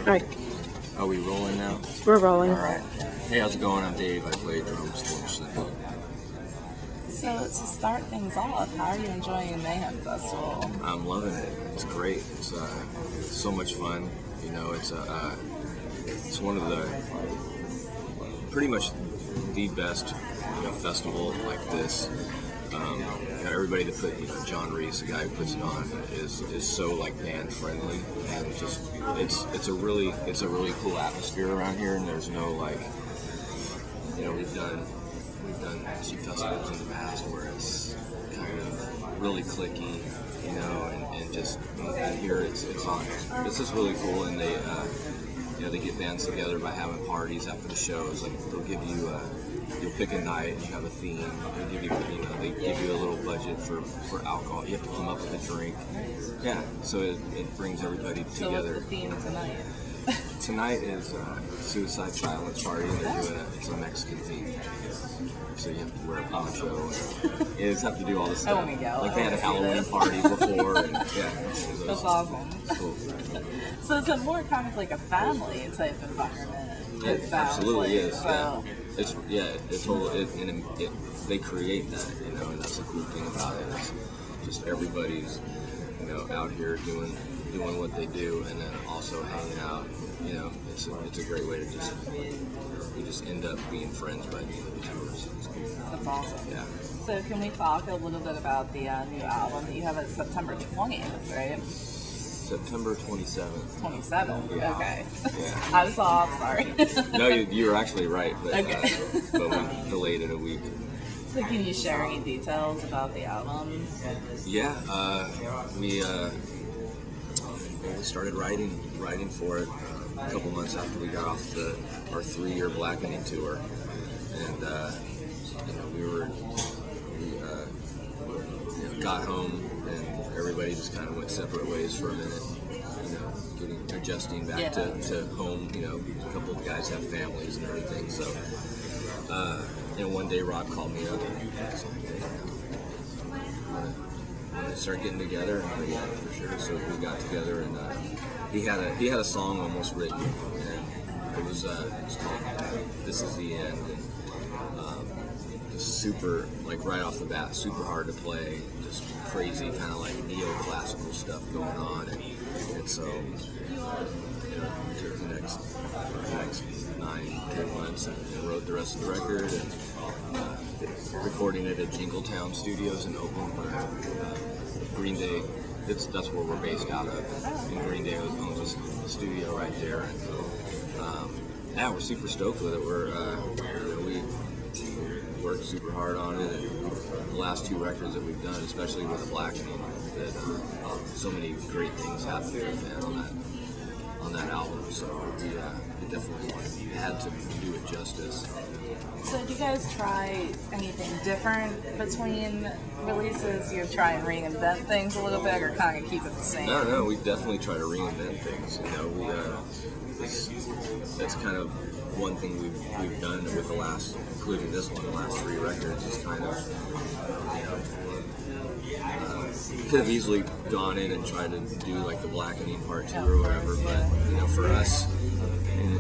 Alright. Are we rolling now? We're rolling. All right. Hey, how's it going? I'm Dave. I play drums for So to start things off, how are you enjoying Mayhem Festival? I'm loving it. It's great. It's so much fun. You know, it's one of the pretty much the best festival like this. Everybody that put John Reese, the guy who puts it on, is so like band friendly, and it's a really cool atmosphere around here. And there's no like, we've done some festivals in the past where it's kind of really cliquey, and just and here it's on. This is really cool, and they get bands together by having parties after the shows. Like they'll give you you'll pick a night and you have a theme. They give you a little budget for alcohol. You have to come up with a drink. Yeah, so it brings everybody together. So what's the theme tonight? Tonight is Suicide Silence Party, and they're doing it's a Mexican theme. So you have to wear a poncho. You just have to do all this stuff. Like they had a Halloween party before, and that's awesome. Cool. So it's more kind of like a family type environment. It absolutely like, is. So. They create that, and that's the cool thing about it. It's just everybody's, out here doing what they do, and then also hanging out. It's a great way to just end up being friends by the end of the tours. That's awesome. Yeah. So can we talk a little bit about the new album that you have at September 20th, right? September 27th. 27th? Yeah. Okay. Yeah. I was off, sorry. No, you were actually right, but, okay. But we delayed it a week. So can you share any details about the album? Yeah, we started writing for it a couple months after we got off our 3-year Blackening tour, and we got home and everybody just kind of went separate ways for a minute, adjusting back to home. A couple of guys have families and everything, so one day Rob called me up and was like, hey, start getting together, and yeah, for sure. So we got together, and he had a song almost written, and it was called "This Is the End," and just super, like right off the bat, super hard to play, just crazy kind of like neoclassical stuff going on, and so took the next 9-10 months and wrote the rest of the record, and recording it at Jingletown Studios in Oakland, where Green Day, that's where we're based out of. And Green Day owns a studio right there. And, we're super stoked with it. We worked super hard on it, and the last 2 records that we've done, especially with the Blackening, that so many great things happened on that album. So we definitely had to do it justice. So do you guys try anything different between releases? You try and reinvent things a little bit, or kind of keep it the same? No, we definitely try to reinvent things. That's kind of one thing we've done with including this one, the last 3 records, is kind of, could have easily gone in and tried to do like the Blackening Part 2 or whatever, but for us,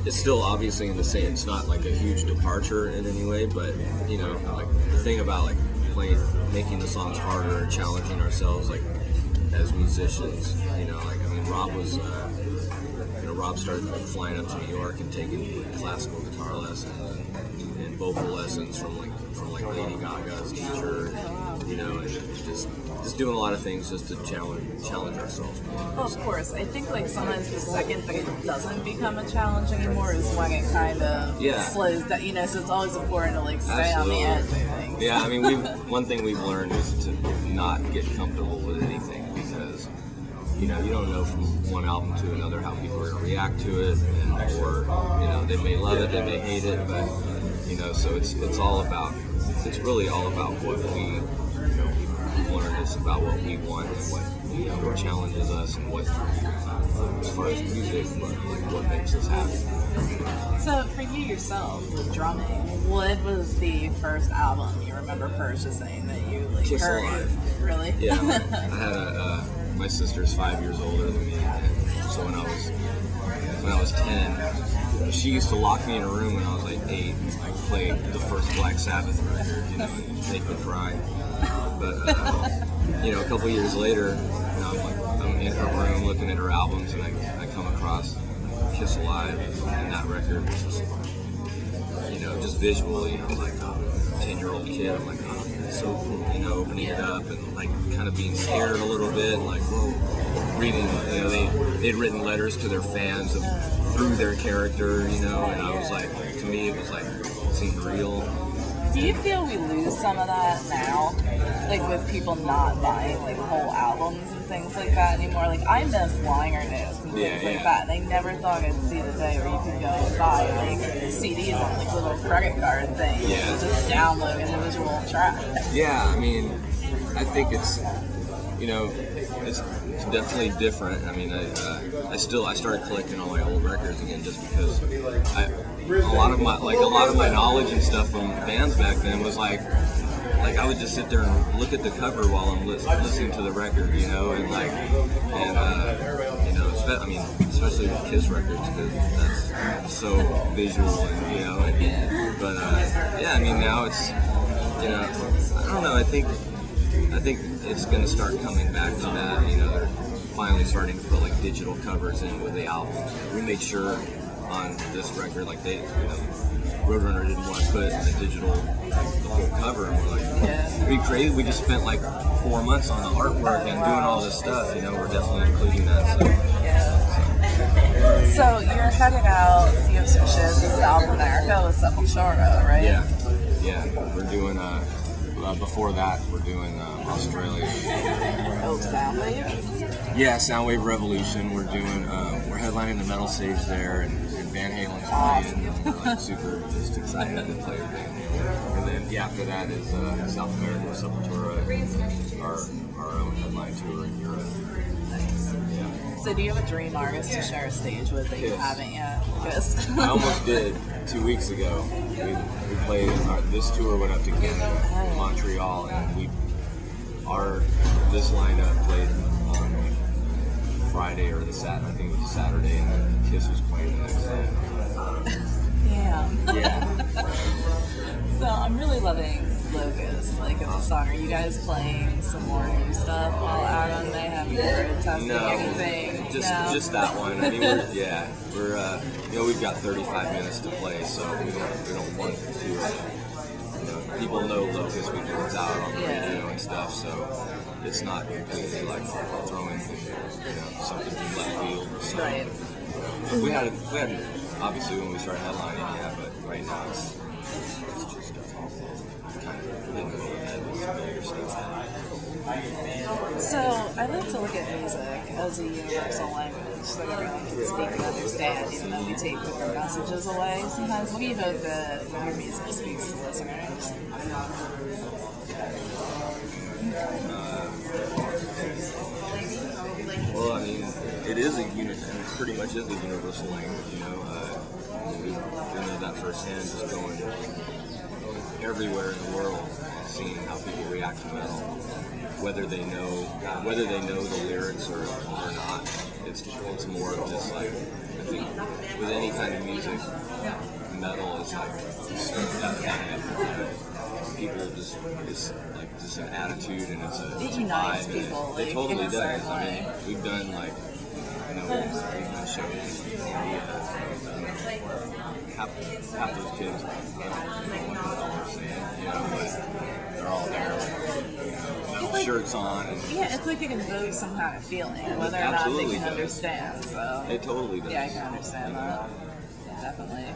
it's still obviously in the same. It's not like a huge departure in any way, but like the thing about like making the songs harder and challenging ourselves, like as musicians, Rob started flying up to New York and taking classical guitar lessons and vocal lessons from Lady Gaga's teacher, and just doing a lot of things just to challenge ourselves. Well, of course. I think like sometimes the second that it doesn't become a challenge anymore is when it kind of slows down. So it's always important to like stay Absolutely. on the edge of things. Yeah, one thing we've learned is to not get comfortable with anything, because you don't know from one album to another how people are going to react to it, or they may love it, they may hate it, but so it's really all about what we learn is about what we want and what challenges us, and what as far as music, what makes us happy. So for you yourself, with drumming, what was the first album you remember purchasing that you like Kiss heard? Alive. Really? Yeah, I had my sister's 5 years older than me, and also when I was 10. She used to lock me in a room when I was like 8 and like play the first Black Sabbath record, you know, and make me cry. But you know, a couple years later, you know, I'm in her room looking at her albums, and I come across Kiss Alive, and that record was just, you know, just visual, you know, like a 10-year-old kid. I'm like, oh, that's so cool, you know, opening it up and like kind of being scared a little bit, like, whoa, reading, you know, they'd written letters to their fans through their character, you know, and I was like, to me, it was like, it seemed real. Do you feel we lose some of that now? Like with people not buying like whole albums and things like that anymore? Like I miss liner notes and things like that. And I never thought I'd see the day where you could go and buy like CDs on like little credit card things and just download individual tracks. Yeah, I mean, I think it's, you know, it's definitely different. I mean, I started collecting all my old records again just because a lot of my knowledge and stuff from bands back then was like I would just sit there and look at the cover while I'm listening to the record, you know, and you know, especially with Kiss records, because that's so visual, and you know, but yeah, I mean, now it's, you know, I don't know, I think it's going to start coming back to that, you know, they're finally starting to put like digital covers in with the albums. We made sure on this record, like they, you know, Roadrunner didn't want to put the digital, the whole cover, and we're like, it'd be crazy. We just spent like 4 months on the artwork and doing all this stuff, you know, we're definitely including that. So you're heading out, you have some shows in South America with Sepultura, right? Yeah, we're doing, before that, we're doing Australia. Oh, Soundwave? Yeah, Soundwave Revolution. We're doing, we're headlining the metal stage there, and Van Halen's playing, and we're like super just excited to play with Van Halen. And then, after that is South America with Sepultura, our own headline tour in Europe. Nice. Yeah. So do you have a dream artist to share a stage with that you haven't yet? Kiss. I almost did 2 weeks ago. We played, this tour went up to Camden, Montreal, and this lineup played on Friday or I think it was Saturday, and then Kiss was playing the next day. Damn. Yeah. So I'm really loving Locust, like as a song. Are you guys playing some more new stuff while out on Mayhem? Or testing anything? Just that one. I mean, we're you know, we've got 35 minutes to play, so we don't want to, you know, people know Locust because it's out on the radio and stuff, so it's not completely like throwing, you know, something from left field. So right. We had obviously when we started headlining, but right now it's just kind of in the head with familiar stuff. So I like to look at music as a universal language that everyone can speak and understand, even though we take different messages away sometimes. What do you hope that your music speaks to listeners? Well, I mean, it pretty much is a universal language, you know. We know that firsthand, just going everywhere in the world, seeing how people react to metal, whether they know the lyrics or not. It's more of just like, I think with any kind of music, metal is like that kind of people it's like just an attitude, and it's a unites vibe, people. It totally in a does. I way. mean, we've done like, you know, we've done shows in India. Half those kids don't know what the hell they're saying, you know, but they're all there, you know, shirts on. And it's like they can evoke some kind of feeling, whether or not they can understand. So it totally does. Yeah, I can understand that. Yeah, definitely.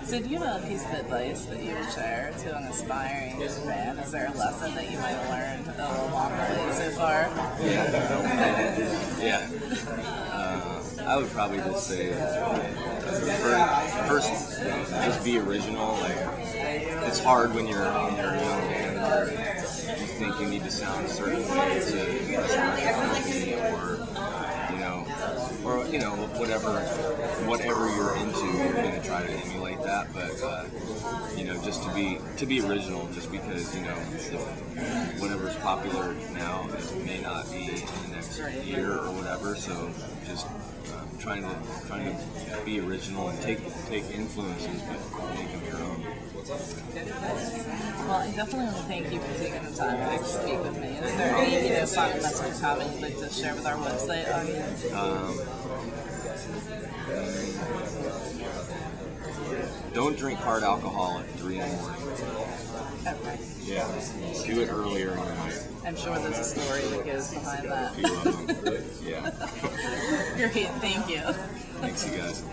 So do you have a piece of advice that you would share to an aspiring fan? Is there a lesson that you might have learned along the way so far? Yeah. I would probably just say, first, just be original. Like, it's hard when you're a young band or you think you need to sound a certain way to impress a company, or you know, whatever you're into, you're going to try to emulate that. But you know, just to be original, just because, you know, whatever's popular now, it may not be in the next year or whatever. So just trying to be original and take influences, but make them your own. Well, I definitely want to thank you for taking the time to speak with me. Is there any final message comment you'd like to share with our website audience? Don't drink hard alcohol at 3 in the morning. Okay. Yeah, do it earlier in the night. I'm sure there's a story that goes behind that. A few of them. Yeah. Great, thank you. Thanks, you guys.